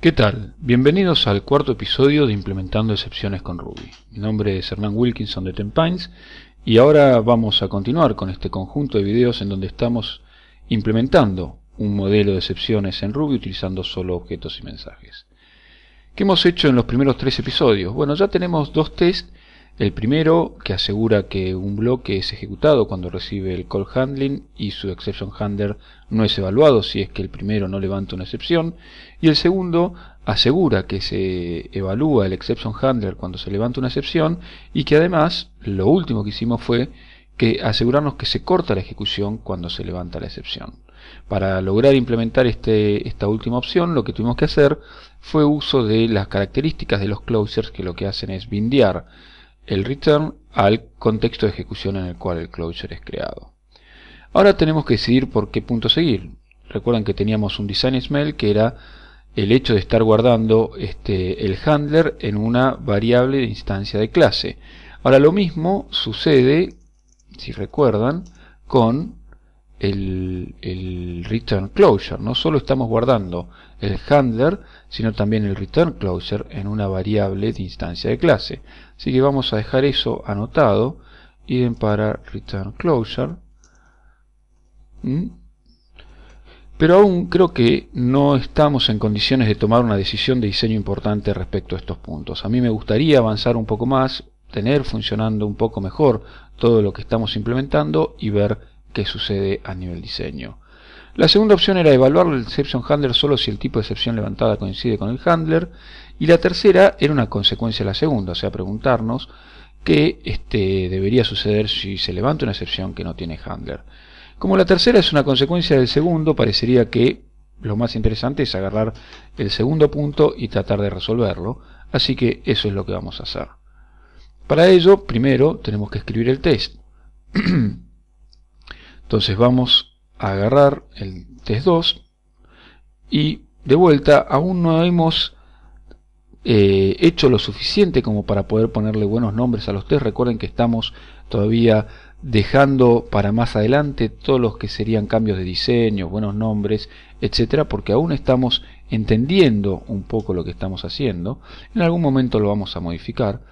¿Qué tal? Bienvenidos al cuarto episodio de Implementando Excepciones con Ruby. Mi nombre es Hernán Wilkinson de Tenpines y ahora vamos a continuar con este conjunto de videos en donde estamos implementando un modelo de excepciones en Ruby utilizando solo objetos y mensajes. ¿Qué hemos hecho en los primeros 3 episodios? Bueno, ya tenemos 2 tests. El primero, que asegura que un bloque es ejecutado cuando recibe el call handling y su exception handler no es evaluado si es que el primero no levanta una excepción. Y el segundo, asegura que se evalúa el exception handler cuando se levanta una excepción y que además, lo último que hicimos fue asegurarnos que se corta la ejecución cuando se levanta la excepción. Para lograr implementar esta última opción, lo que tuvimos que hacer fue uso de las características de los closures, que lo que hacen es bindear el return al contexto de ejecución en el cual el closure es creado. Ahora tenemos que decidir por qué punto seguir. Recuerdan que teníamos un design smell que era el hecho de estar guardando el handler en una variable de instancia de clase. Ahora lo mismo sucede, si recuerdan, con el return closure. No solo estamos guardando el handler, sino también el return closure en una variable de instancia de clase. Así que vamos a dejar eso anotado. Idem para return closure. Pero aún creo que no estamos en condiciones de tomar una decisión de diseño importante respecto a estos puntos. A mí me gustaría avanzar un poco más, tener funcionando un poco mejor todo lo que estamos implementando y ver qué sucede a nivel diseño. La segunda opción era evaluar el exception handler solo si el tipo de excepción levantada coincide con el handler, y la tercera era una consecuencia de la segunda, o sea, preguntarnos qué debería suceder si se levanta una excepción que no tiene handler. Como la tercera es una consecuencia del segundo, parecería que lo más interesante es agarrar el segundo punto y tratar de resolverlo, así que eso es lo que vamos a hacer. Para ello, primero tenemos que escribir el test. Entonces vamos a agarrar el test 2 y de vuelta aún no hemos hecho lo suficiente como para poder ponerle buenos nombres a los test. Recuerden que estamos todavía dejando para más adelante todos los que serían cambios de diseño, buenos nombres, etcétera, porque aún estamos entendiendo un poco lo que estamos haciendo. En algún momento lo vamos a modificar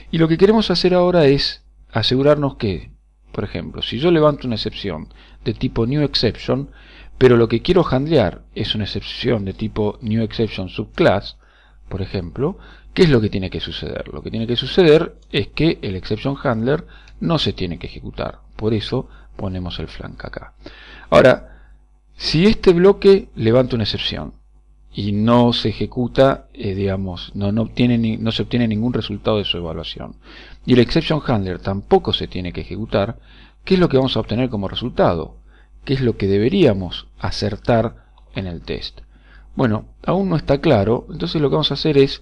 y lo que queremos hacer ahora es asegurarnos que, por ejemplo, si yo levanto una excepción de tipo NewException, pero lo que quiero handlear es una excepción de tipo NewException subclass, por ejemplo, ¿qué es lo que tiene que suceder? Lo que tiene que suceder es que el exception handler no se tiene que ejecutar. Por eso ponemos el flank acá. Ahora, si este bloque levanta una excepción y no se ejecuta, digamos, no se obtiene ningún resultado de su evaluación, y el exception handler tampoco se tiene que ejecutar, ¿qué es lo que vamos a obtener como resultado? ¿Qué es lo que deberíamos acertar en el test? Bueno, aún no está claro, entonces lo que vamos a hacer es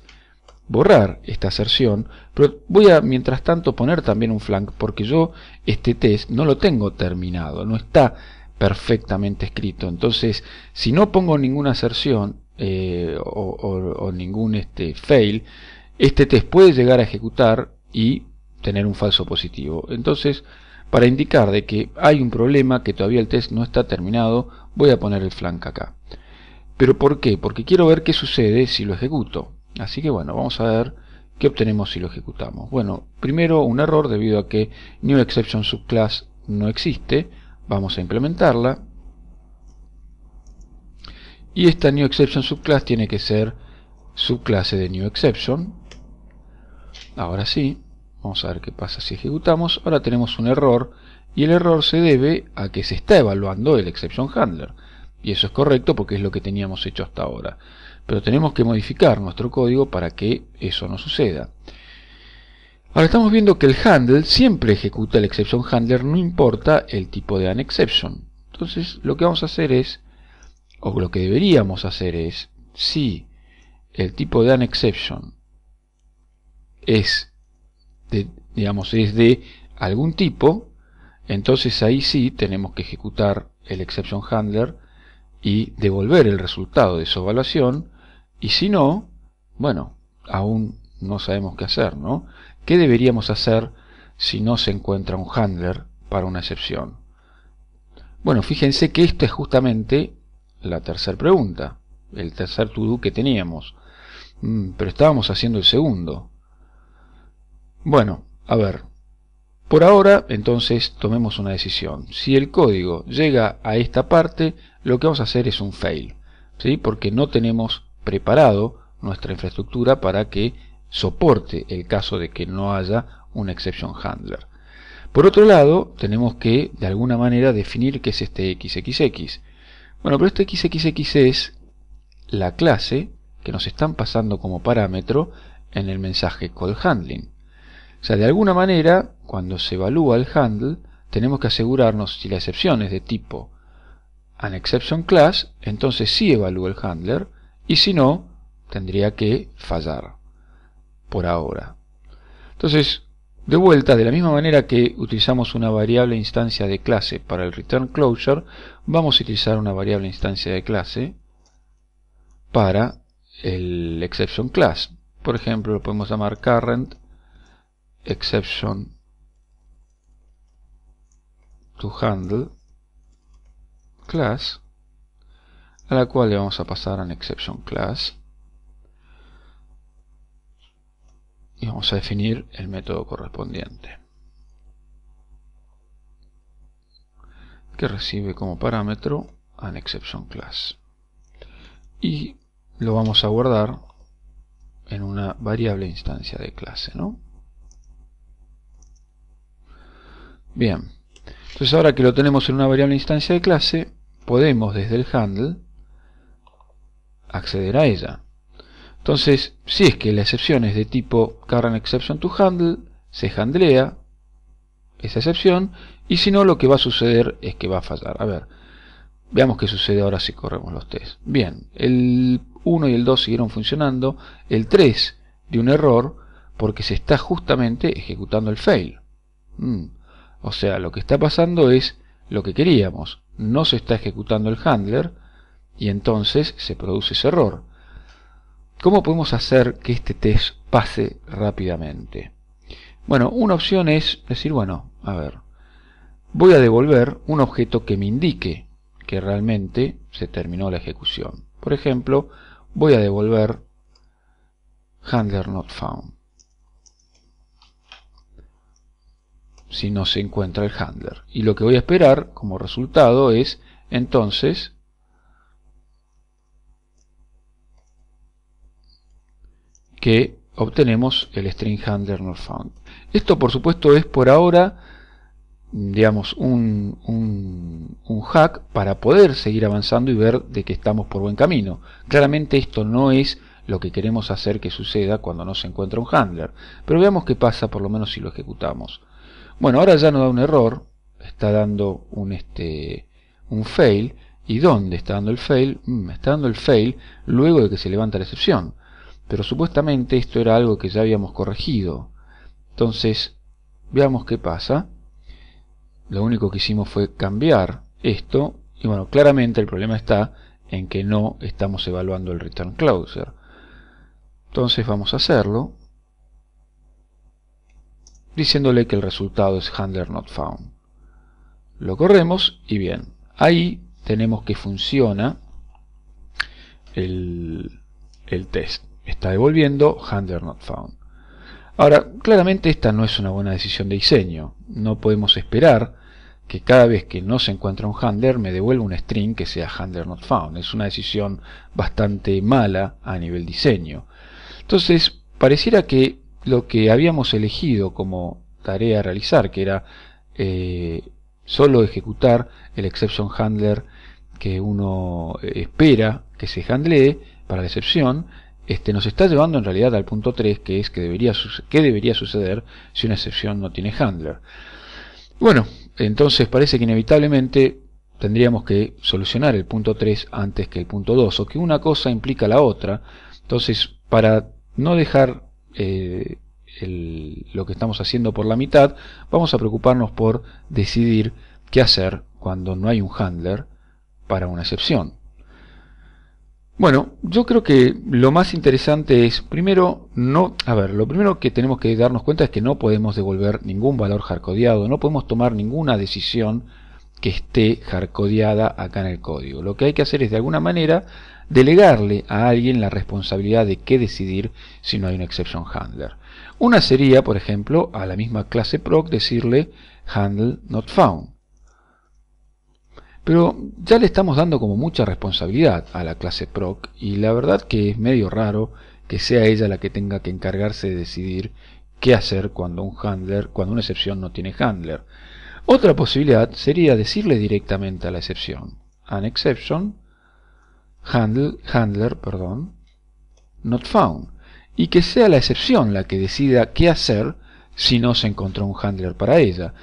borrar esta aserción, pero voy a mientras tanto poner también un flank, porque yo este test no lo tengo terminado, no está perfectamente escrito. Entonces, si no pongo ninguna aserción o ningún fail, este test puede llegar a ejecutar y tener un falso positivo. Entonces, para indicar de que hay un problema, que todavía el test no está terminado, voy a poner el flank acá. ¿Pero por qué? Porque quiero ver qué sucede si lo ejecuto. Así que bueno, vamos a ver qué obtenemos si lo ejecutamos. Bueno, primero un error debido a que NewException subclass no existe. Vamos a implementarla. Y esta NewException subclass tiene que ser subclase de NewException. Ahora sí, vamos a ver qué pasa si ejecutamos. Ahora tenemos un error y el error se debe a que se está evaluando el exception handler. Y eso es correcto porque es lo que teníamos hecho hasta ahora. Pero tenemos que modificar nuestro código para que eso no suceda. Ahora estamos viendo que el handle siempre ejecuta el exception handler, no importa el tipo de unException. Entonces lo que vamos a hacer es, o lo que deberíamos hacer es, si el tipo de unException es de algún tipo, entonces ahí sí tenemos que ejecutar el exception handler y devolver el resultado de su evaluación. Y si no, bueno, aún no sabemos qué hacer, ¿no? ¿Qué deberíamos hacer si no se encuentra un handler para una excepción? Bueno, fíjense que esto es justamente la tercera pregunta. el tercer to do que teníamos. Pero estábamos haciendo el segundo. Bueno, a ver. Por ahora, entonces, tomemos una decisión. Si el código llega a esta parte, lo que vamos a hacer es un fail, ¿sí? Porque no tenemos preparado nuestra infraestructura para que soporte el caso de que no haya un exception handler. Por otro lado, tenemos que, de alguna manera, definir qué es este XXX. Bueno, pero este XXX es la clase que nos están pasando como parámetro en el mensaje call handling. O sea, de alguna manera, cuando se evalúa el handle, tenemos que asegurarnos si la excepción es de tipo unExceptionClass, entonces sí evalúa el handler, y si no, tendría que fallar por ahora. Entonces, de vuelta, de la misma manera que utilizamos una variable instancia de clase para el return closure, vamos a utilizar una variable instancia de clase para el exception class. Por ejemplo, lo podemos llamar current exception to handle class, a la cual le vamos a pasar an exception class y vamos a definir el método correspondiente, que recibe como parámetro an exception class, y lo vamos a guardar en una variable instancia de clase, ¿no? Bien, entonces ahora que lo tenemos en una variable instancia de clase, podemos desde el handle acceder a ella. Entonces, si es que la excepción es de tipo currentExceptionToHandle, se handlea esa excepción, y si no, lo que va a suceder es que va a fallar. A ver, veamos qué sucede ahora si corremos los tests. Bien, el 1 y el 2 siguieron funcionando, el 3 dio un error porque se está justamente ejecutando el fail. O sea, lo que está pasando es lo que queríamos, no se está ejecutando el handler y entonces se produce ese error. ¿Cómo podemos hacer que este test pase rápidamente? Bueno, una opción es decir, bueno, a ver, voy a devolver un objeto que me indique que realmente se terminó la ejecución. Por ejemplo, voy a devolver handler not found si no se encuentra el handler. Y lo que voy a esperar como resultado es entonces que obtenemos el string handler not found. Esto por supuesto es por ahora, digamos, un hack para poder seguir avanzando y ver de que estamos por buen camino. Claramente esto no es lo que queremos hacer que suceda cuando no se encuentra un handler, pero veamos qué pasa por lo menos si lo ejecutamos. Bueno, ahora ya no da un error, está dando un fail. ¿Y dónde está dando el fail? Está dando el fail luego de que se levanta la excepción. Pero supuestamente esto era algo que ya habíamos corregido. Entonces, veamos qué pasa. Lo único que hicimos fue cambiar esto. Y bueno, claramente el problema está en que no estamos evaluando el return closer. Entonces vamos a hacerlo, diciéndole que el resultado es handler not found. Lo corremos y bien, ahí tenemos que funciona el test. Está devolviendo handler not found. Ahora, claramente esta no es una buena decisión de diseño. No podemos esperar que cada vez que no se encuentra un handler me devuelva un string que sea handler not found. Es una decisión bastante mala a nivel diseño. Entonces, pareciera que lo que habíamos elegido como tarea a realizar, que era solo ejecutar el exception handler que uno espera que se handlee para la excepción, nos está llevando en realidad al punto 3, que es que debería suceder si una excepción no tiene handler. Bueno, entonces parece que inevitablemente tendríamos que solucionar el punto 3 antes que el punto 2, o que una cosa implica la otra. Entonces, para no dejar lo que estamos haciendo por la mitad, vamos a preocuparnos por decidir qué hacer cuando no hay un handler para una excepción. Bueno, yo creo que lo más interesante es, lo primero que tenemos que darnos cuenta es que no podemos devolver ningún valor hardcodeado, no podemos tomar ninguna decisión que esté hardcodeada acá en el código. Lo que hay que hacer es de alguna manera delegarle a alguien la responsabilidad de qué decidir si no hay un exception handler. Una sería, por ejemplo, a la misma clase proc decirle handle not found. Pero ya le estamos dando como mucha responsabilidad a la clase proc, y la verdad que es medio raro que sea ella la que tenga que encargarse de decidir qué hacer cuando una excepción no tiene handler. Otra posibilidad sería decirle directamente a la excepción an exception handler not found, y que sea la excepción la que decida qué hacer si no se encontró un handler para ella.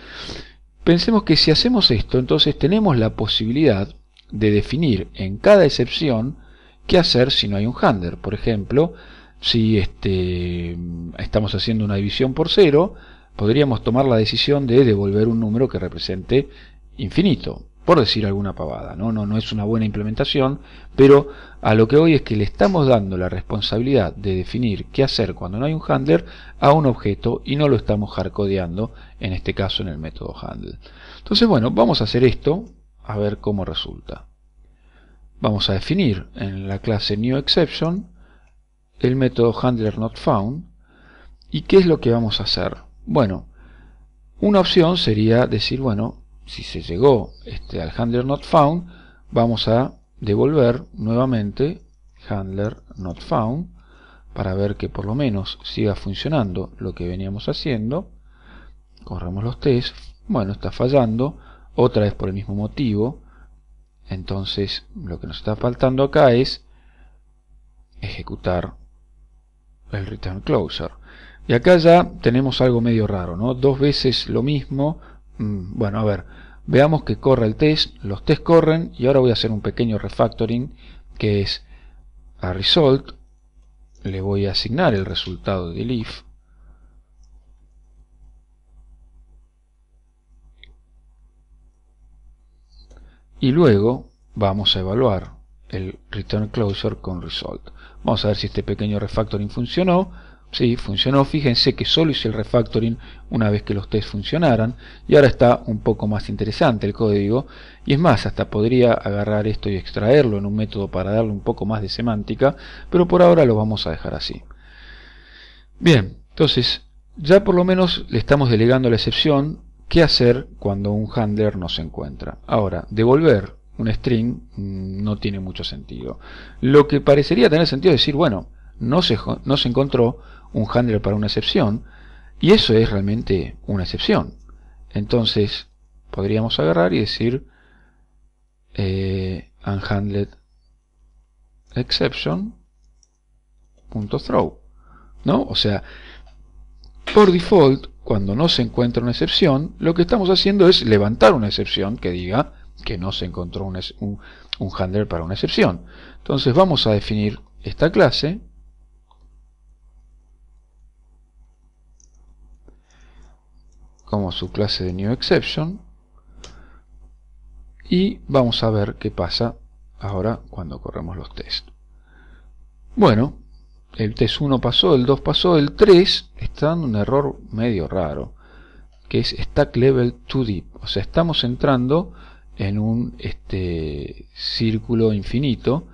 Pensemos que si hacemos esto, entonces tenemos la posibilidad de definir en cada excepción qué hacer si no hay un handler. Por ejemplo, si estamos haciendo una división por cero, podríamos tomar la decisión de devolver un número que represente infinito, por decir alguna pavada. No es una buena implementación, pero a lo que voy es que le estamos dando la responsabilidad de definir qué hacer cuando no hay un handler a un objeto y no lo estamos hardcodeando, en este caso en el método handle. Entonces, bueno, vamos a hacer esto, a ver cómo resulta. Vamos a definir en la clase newException el método handlerNotFound. ¿Y qué es lo que vamos a hacer? Bueno, una opción sería decir, bueno, si se llegó al handlerNotFound, vamos a devolver nuevamente handlerNotFound para ver que por lo menos siga funcionando lo que veníamos haciendo. Corremos los tests. Bueno, está fallando, otra vez por el mismo motivo. Entonces lo que nos está faltando acá es ejecutar el return closer. Y acá ya tenemos algo medio raro, ¿no? Dos veces lo mismo. Bueno, a ver, veamos que corre el test. Los tests corren y ahora voy a hacer un pequeño refactoring, que es a result le voy a asignar el resultado del if. Y luego vamos a evaluar el return closure con result. Vamos a ver si este pequeño refactoring funcionó. Sí, funcionó. Fíjense que solo hice el refactoring una vez que los tests funcionaran, y ahora está un poco más interesante el código, y es más, hasta podría agarrar esto y extraerlo en un método para darle un poco más de semántica, pero por ahora lo vamos a dejar así. Bien, entonces ya por lo menos le estamos delegando a la excepción qué hacer cuando un handler no se encuentra. Ahora, devolver un string no tiene mucho sentido. Lo que parecería tener sentido es decir, bueno, no se encontró un handler para una excepción, y eso es realmente una excepción. Entonces podríamos agarrar y decir unhandled exception.throw, ¿no? O sea, por default, cuando no se encuentra una excepción, lo que estamos haciendo es levantar una excepción que diga que no se encontró un handler para una excepción. Entonces vamos a definir esta clase como su clase de newException, y vamos a ver qué pasa ahora cuando corremos los tests. Bueno, el test 1 pasó, el 2 pasó, el 3 está dando un error medio raro, que es stack level too deep. O sea, estamos entrando en un círculo infinito,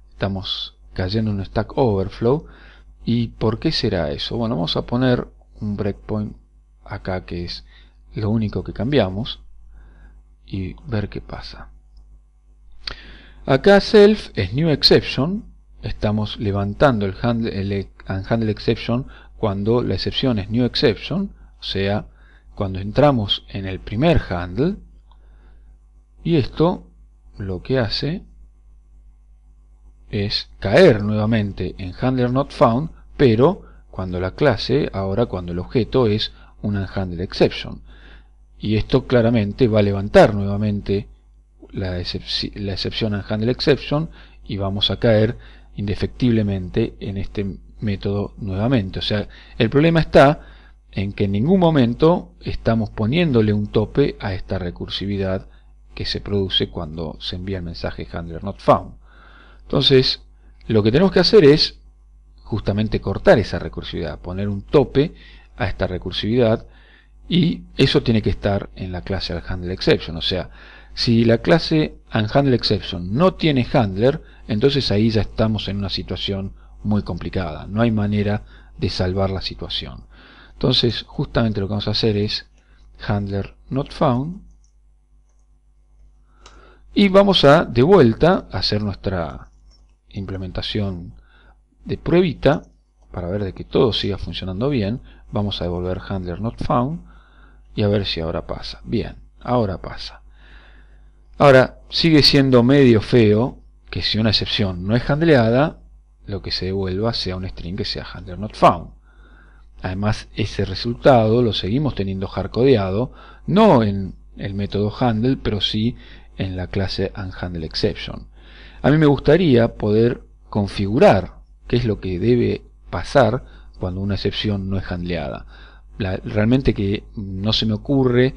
estamos cayendo en un stack overflow. ¿Y por qué será eso? Bueno, vamos a poner un breakpoint acá, que es lo único que cambiamos, y ver qué pasa. Acá self es newException, estamos levantando el unhandled exception cuando la excepción es newException, o sea, cuando entramos en el primer handle, y esto lo que hace es caer nuevamente en handlerNotFound, pero cuando la clase, ahora cuando el objeto es un unhandled exception, y esto claramente va a levantar nuevamente la excepción unhandled exception, y vamos a caer indefectiblemente en este método nuevamente. O sea, el problema está en que en ningún momento estamos poniéndole un tope a esta recursividad que se produce cuando se envía el mensaje handlerNotFound. Entonces, lo que tenemos que hacer es justamente cortar esa recursividad, poner un tope a esta recursividad, y eso tiene que estar en la clase unhandled exception. O sea, si la clase unhandled exception no tiene handler, entonces ahí ya estamos en una situación muy complicada, no hay manera de salvar la situación. Entonces justamente lo que vamos a hacer es handler not found y vamos a de vuelta a hacer nuestra implementación de pruebita para ver de que todo siga funcionando bien. Vamos a devolver handler not found y a ver si ahora pasa. Bien, ahora pasa. Ahora sigue siendo medio feo que si una excepción no es handleada, lo que se devuelva sea un string que sea handler not found. Además, ese resultado lo seguimos teniendo hardcodeado, no en el método handle, pero sí en la clase unhandleException. A mí me gustaría poder configurar qué es lo que debe pasar cuando una excepción no es handleada. Realmente que no se me ocurre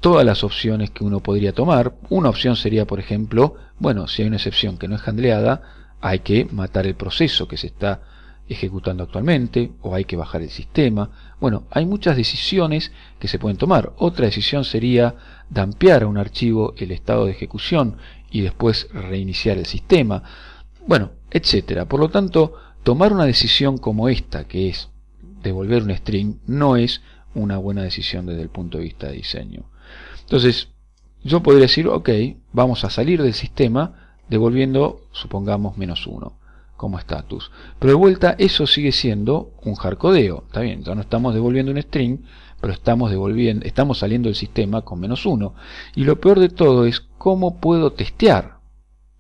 todas las opciones que uno podría tomar. Una opción sería, por ejemplo, bueno, si hay una excepción que no es handleada, hay que matar el proceso que se está ejecutando actualmente, o hay que bajar el sistema. Bueno, hay muchas decisiones que se pueden tomar. Otra decisión sería dampear a un archivo el estado de ejecución y después reiniciar el sistema. Bueno, etcétera. Por lo tanto, tomar una decisión como esta, que es devolver un string, no es una buena decisión desde el punto de vista de diseño. Entonces, yo podría decir, ok, vamos a salir del sistema devolviendo, supongamos, -1 como status. Pero de vuelta, eso sigue siendo un hardcodeo. Está bien, ya no estamos devolviendo un string, pero estamos saliendo del sistema con -1. Y lo peor de todo es cómo puedo testear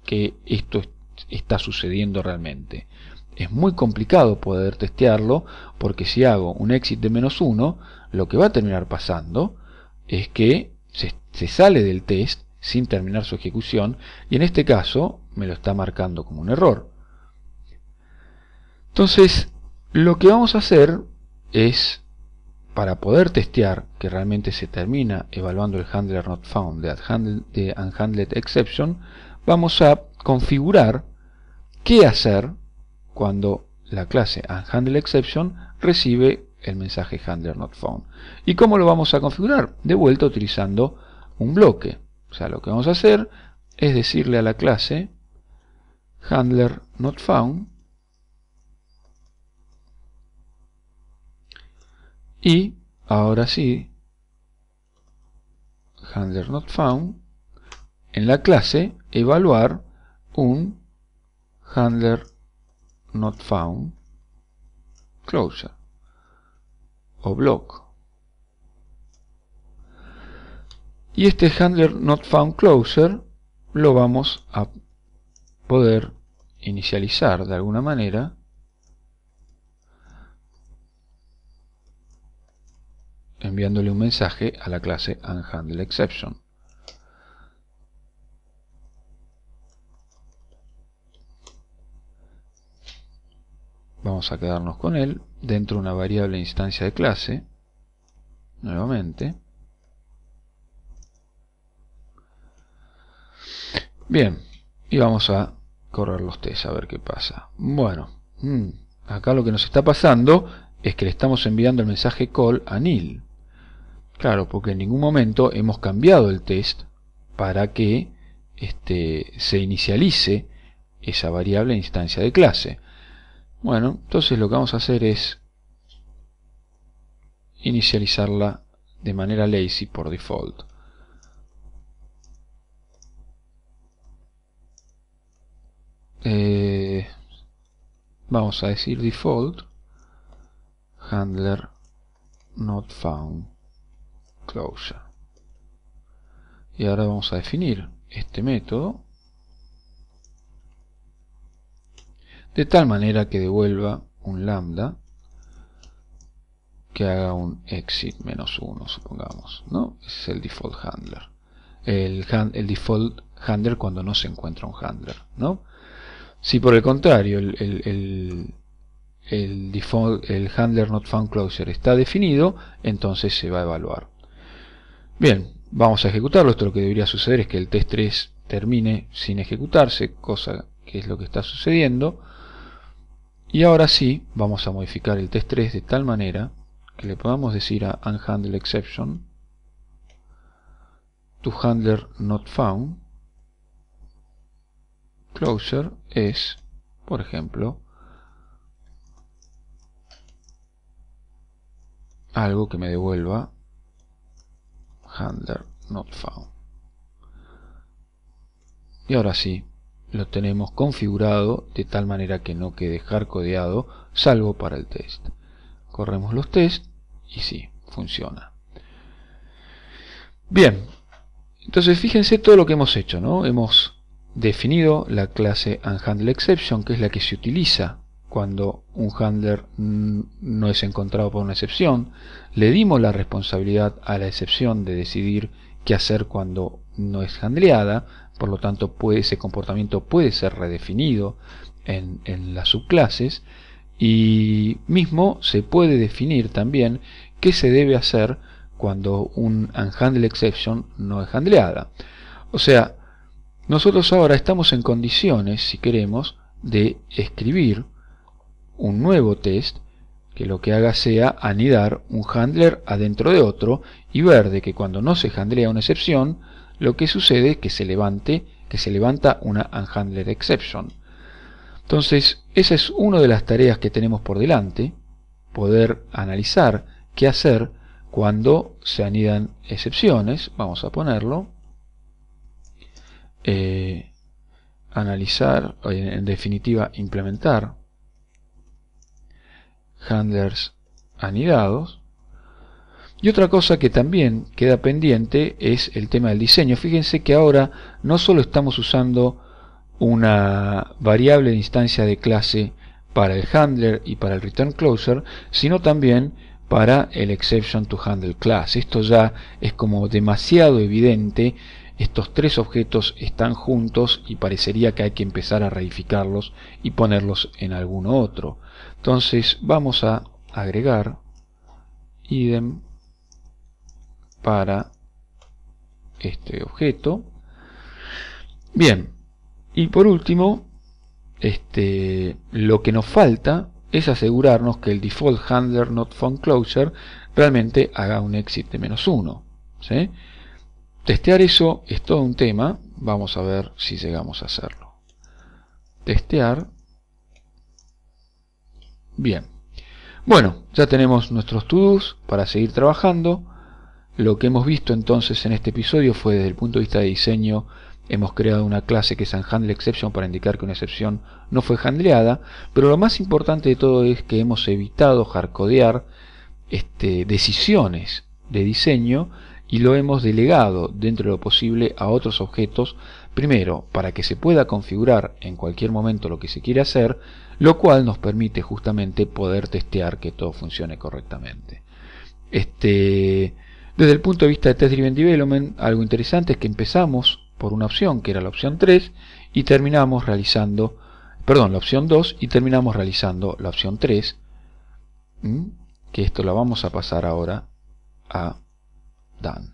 que esto está sucediendo realmente. Es muy complicado poder testearlo, porque si hago un exit de -1, lo que va a terminar pasando es que se sale del test sin terminar su ejecución, y en este caso me lo está marcando como un error. Entonces, lo que vamos a hacer es, para poder testear que realmente se termina evaluando el handler not found de unhandledException, vamos a configurar qué hacer cuando la clase unhandledException recibe el mensaje handler not found. ¿Y cómo lo vamos a configurar? De vuelta utilizando un bloque. O sea, lo que vamos a hacer es decirle a la clase handler not found y ahora sí, handler not found, en la clase evaluar un handler not found closure o block. Y este handler not found closure lo vamos a poder inicializar de alguna manera enviándole un mensaje a la clase unhandledException. Vamos a quedarnos con él dentro de una variable instancia de clase nuevamente. Bien, y vamos a correr los tests a ver qué pasa. Bueno, acá lo que nos está pasando es que le estamos enviando el mensaje call a nil. Claro, porque en ningún momento hemos cambiado el test para que se inicialice esa variable instancia de clase. Bueno, entonces lo que vamos a hacer es inicializarla de manera lazy por default. Vamos a decir default handler not found closure. Y ahora vamos a definir este método de tal manera que devuelva un lambda que haga un exit -1, supongamos, ¿no? Ese es el default handler. El default handler cuando no se encuentra un handler, ¿no? Si por el contrario el handler not found closure está definido, entonces se va a evaluar. Bien, vamos a ejecutarlo. Esto lo que debería suceder es que el test 3 termine sin ejecutarse, cosa que es lo que está sucediendo. Y ahora sí, vamos a modificar el test 3 de tal manera que le podamos decir a unhandledException to handler not found closure es, por ejemplo, algo que me devuelva handler not found. Y ahora sí, lo tenemos configurado de tal manera que no quede hardcodeado, salvo para el test. Corremos los tests y sí, funciona. Bien, entonces fíjense todo lo que hemos hecho, ¿no? Hemos definido la clase unhandledException, que es la que se utiliza cuando un handler no es encontrado por una excepción. Le dimos la responsabilidad a la excepción de decidir qué hacer cuando no es handleada, por lo tanto ese comportamiento puede ser redefinido en las subclases, y mismo se puede definir también qué se debe hacer cuando un unhandledException no es handleada. O sea, nosotros ahora estamos en condiciones, si queremos, de escribir un nuevo test que lo que haga sea anidar un handler adentro de otro y ver de que cuando no se handlea una excepción, lo que sucede es que se levanta una unhandledException. Entonces, esa es una de las tareas que tenemos por delante, poder analizar qué hacer cuando se anidan excepciones. Vamos a ponerlo. Analizar, en definitiva implementar handlers anidados. Y otra cosa que también queda pendiente es el tema del diseño. Fíjense que ahora no solo estamos usando una variable de instancia de clase para el handler y para el return closer, sino también para el exception to handle class. Esto ya es como demasiado evidente. Estos tres objetos están juntos y parecería que hay que empezar a reificarlos y ponerlos en alguno otro. Entonces vamos a agregar idem para este objeto. Bien, y por último, lo que nos falta es asegurarnos que el default handler not found closure realmente haga un exit de -1. ¿Sí? Testear eso es todo un tema. Vamos a ver si llegamos a hacerlo. Testear. Bien. Bueno, ya tenemos nuestros to-dos para seguir trabajando. Lo que hemos visto entonces en este episodio fue desde el punto de vista de diseño. Hemos creado una clase que es unhandledException para indicar que una excepción no fue handleada, pero lo más importante de todo es que hemos evitado hardcodear decisiones de diseño y lo hemos delegado dentro de lo posible a otros objetos, primero para que se pueda configurar en cualquier momento lo que se quiere hacer, lo cual nos permite justamente poder testear que todo funcione correctamente. Desde el punto de vista de Test Driven Development, algo interesante es que empezamos por una opción que era la opción 3 y terminamos realizando, perdón, la opción 2 y terminamos realizando la opción 3, que esto la vamos a pasar ahora a Done.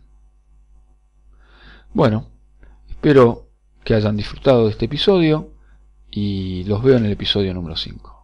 Bueno, espero que hayan disfrutado de este episodio y los veo en el episodio número 5.